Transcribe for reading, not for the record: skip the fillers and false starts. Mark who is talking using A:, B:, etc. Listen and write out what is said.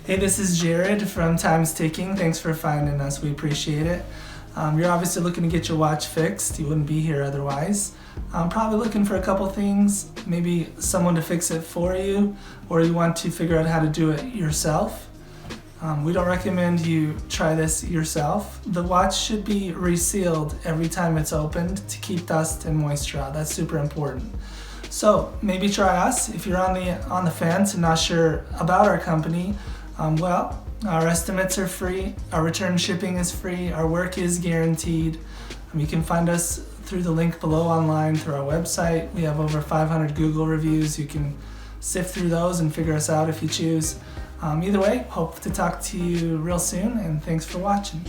A: Hey, this is Jared from Time's Ticking. Thanks for finding us. We appreciate it. You're obviously looking to get your watch fixed. You wouldn't be here otherwise. I'm probably looking for a couple things, maybe someone to fix it for you, or you want to figure out how to do it yourself. We don't recommend you try this yourself. The watch should be resealed every time it's opened to keep dust and moisture out. That's super important. So maybe try us. If you're on the fence and not sure about our company, our estimates are free, our return shipping is free, our work is guaranteed. You can find us through the link below online through our website. We have over 500 Google reviews. You can sift through those and figure us out if you choose. Either way, hope to talk to you real soon, and thanks for watching.